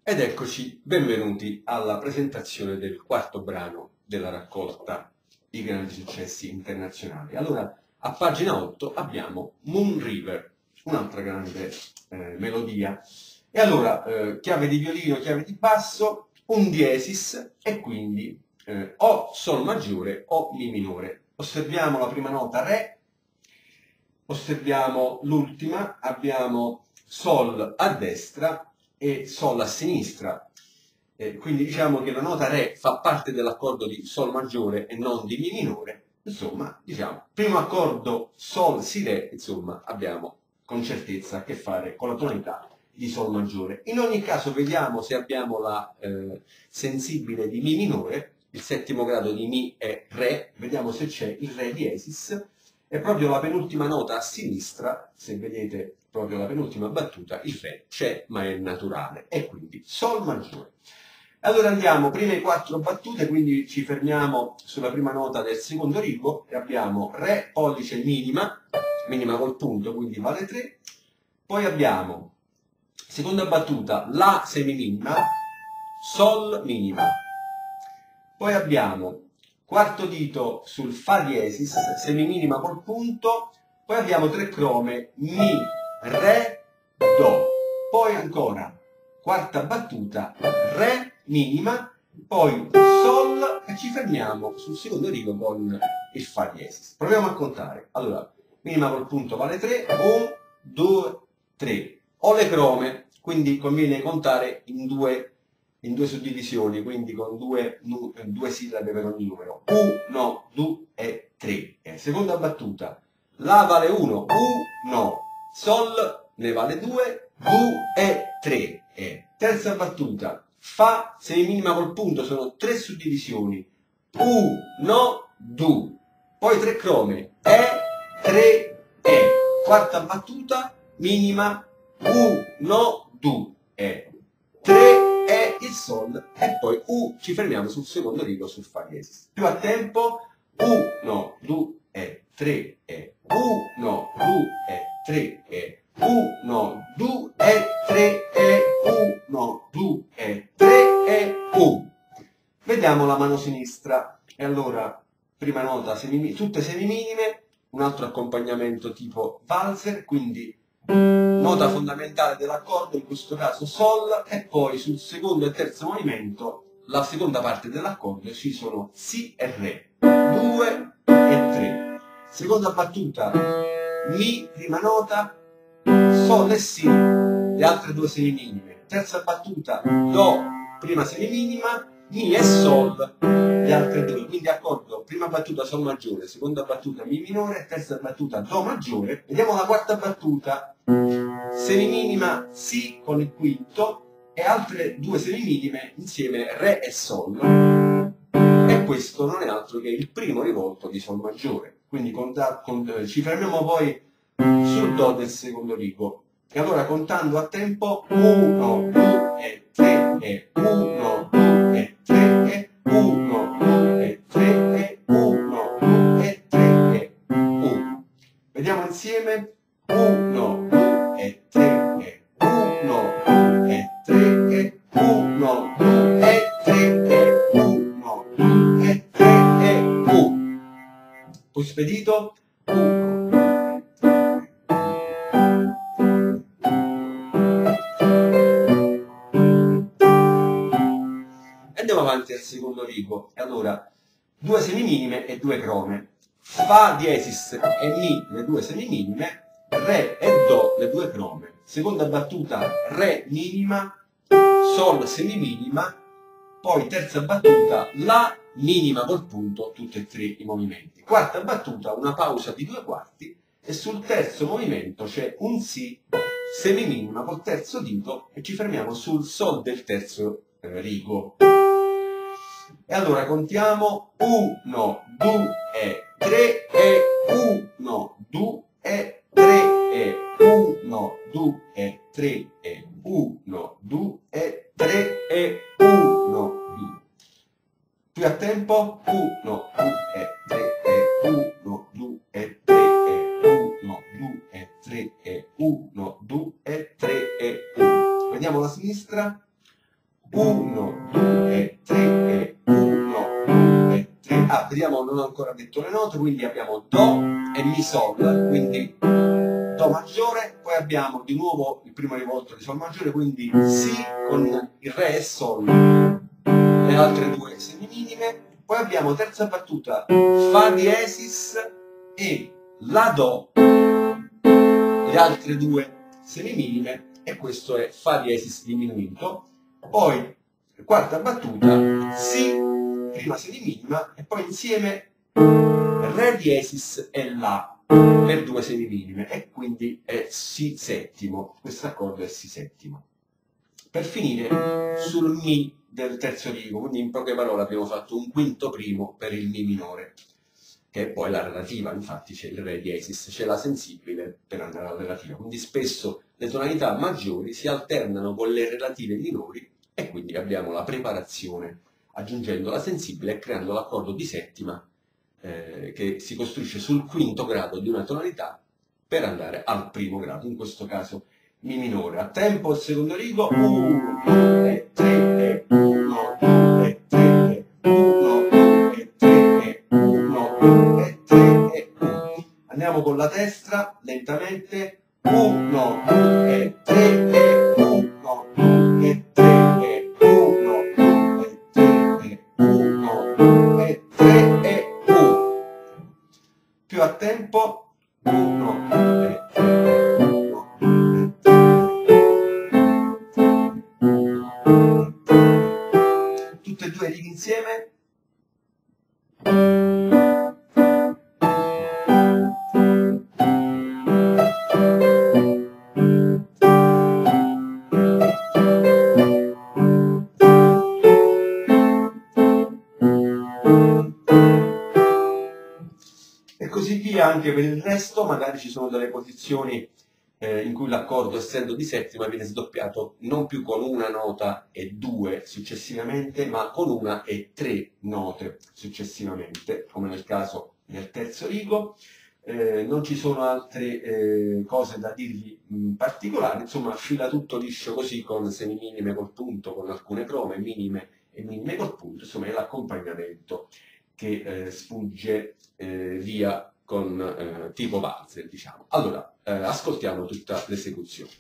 Ed eccoci, benvenuti alla presentazione del quarto brano della raccolta I grandi successi internazionali. Allora, a pagina 8 abbiamo Moon River, un'altra grande melodia. E allora, chiave di violino, chiave di basso, un diesis e quindi o Sol maggiore o Mi minore. Osserviamo la prima nota Re, osserviamo l'ultima, abbiamo Sol a destra e Sol a sinistra. Quindi diciamo che la nota Re fa parte dell'accordo di Sol maggiore e non di Mi minore. Insomma, diciamo, primo accordo Sol Si Re, insomma, abbiamo con certezza a che fare con la tonalità di Sol maggiore. In ogni caso vediamo se abbiamo la sensibile di Mi minore, il settimo grado di Mi è Re, vediamo se c'è il Re diesis, è proprio la penultima nota a sinistra, se vedete proprio la penultima battuta, il Re c'è ma è naturale, e quindi Sol maggiore. Allora andiamo, prime 4 battute, quindi ci fermiamo sulla prima nota del secondo rigo e abbiamo Re, pollice minima, minima col punto, quindi vale 3, poi abbiamo seconda battuta La semiminima, Sol minima, poi abbiamo quarto dito sul Fa diesis, semiminima col punto, poi abbiamo 3 crome, Mi, Re, Do, poi ancora quarta battuta, Re minima, poi Sol e ci fermiamo sul secondo rigo con il Fa diesis. Proviamo a contare. Allora, minima col punto vale 3, 1, 2, 3. Ho le crome, quindi conviene contare in due suddivisioni, quindi con due sillabe per ogni numero. 1, 2, 3. Seconda battuta. La vale 1, 1. Sol ne vale 2, 2, 3. Terza battuta. Fa semiminima col punto, sono 3 suddivisioni. 1, 2. Poi 3 crome. 3, E. Quarta battuta. Minima. 1, 2. 3 è il Sol e poi ci fermiamo sul secondo rigo sul Fa diesis. Più a tempo, 1, 2, 3, 1, 2, 3, 1, 2, 3, 1, 2, 3, 1. Vediamo la mano sinistra. E allora, prima nota, tutte semiminime, un altro accompagnamento tipo valzer, quindi nota fondamentale dell'accordo, in questo caso Sol, e poi sul secondo e terzo movimento, la seconda parte dell'accordo, ci sono Si e Re, 2 e 3. Seconda battuta, Mi, prima nota, Sol e Si, le altre 2 semiminime. Terza battuta, Do, prima semiminima, Mi e Sol, le altre 2. Quindi accordo, prima battuta Sol maggiore, seconda battuta Mi minore, terza battuta Do maggiore. Vediamo la quarta battuta, semiminima Si con il quinto e altre 2 semiminime insieme Re e Sol. E questo non è altro che il primo rivolto di Sol maggiore. Quindi ci fermiamo poi sul Do del secondo rigo. E allora contando a tempo 1, 2, 3, 1, 2, 3, 1, 2, 3, 1, 2, 3, 1. Vediamo insieme 1, 2, 3, 1, 2, 3, 1, 2, 3, 1, 2, 3, 1. Poi spedito 1, 2, 3. Andiamo avanti al secondo rigo. E allora, 2 semiminime e 2 crome. Fa diesis e Mi, le 2 semiminime, Re e Do, le 2 crome. Seconda battuta, Re minima, Sol semiminima, poi terza battuta, La minima col punto, tutti e 3 i movimenti. Quarta battuta, una pausa di 2 quarti, e sul terzo movimento c'è un Si semiminima col terzo dito e ci fermiamo sul Sol del terzo rigo. E allora contiamo 1, 2, 3, 1, 2, 3, 1, 2, 3, 1, 2, 3, 1, 2. Più a tempo 1, 2, 3, 1, 2, 3, 1, 2, 3, 1, 2, 3, 1. Vediamo la sinistra. 1, 2, 3, 1, 2, 3. Ah, vediamo, non ho ancora detto le note, quindi abbiamo Do e Mi Sol, quindi Do maggiore, poi abbiamo di nuovo il primo rivolto di Sol maggiore, quindi Si con il Re e Sol, le altre due semiminime, poi abbiamo terza battuta Fa diesis e La Do, le altre due semiminime, e questo è Fa diesis diminuito. Poi quarta battuta Si, prima semiminima, e poi insieme Re diesis e La per due semiminime, e quindi è Si settimo, questo accordo è Si settimo. Per finire sul Mi del terzo rigo, quindi in poche parole abbiamo fatto un quinto primo per il Mi minore, che è poi la relativa, infatti c'è il Re diesis, c'è la sensibile per andare alla relativa, quindi spesso le tonalità maggiori si alternano con le relative minori, e quindi abbiamo la preparazione aggiungendo la sensibile e creando l'accordo di settima, che si costruisce sul quinto grado di una tonalità per andare al primo grado, in questo caso Mi minore. A tempo il secondo rigo, 1, 2, 3, 1, 2, 3, 1, 2, 3, 1, 2, 3, 1. Andiamo con la destra, lentamente, 1, 2, 3, 1, 2, 3, 1, 2, 3, 1, 2, 3, 1. Più a tempo, 1, 2, 3, 1, 2, 3. Tutte e due righe insieme. E così via anche per il resto. Magari ci sono delle posizioni in cui l'accordo, essendo di settima, viene sdoppiato non più con una nota e due successivamente, ma con una e tre note successivamente, come nel caso del terzo rigo. Non ci sono altre cose da dirvi particolari, insomma fila tutto liscio così, con semiminime col punto, con alcune crome, minime e minime col punto, insomma è l'accompagnamento che sfugge via con tipo valzer, diciamo. Allora, ascoltiamo tutta l'esecuzione.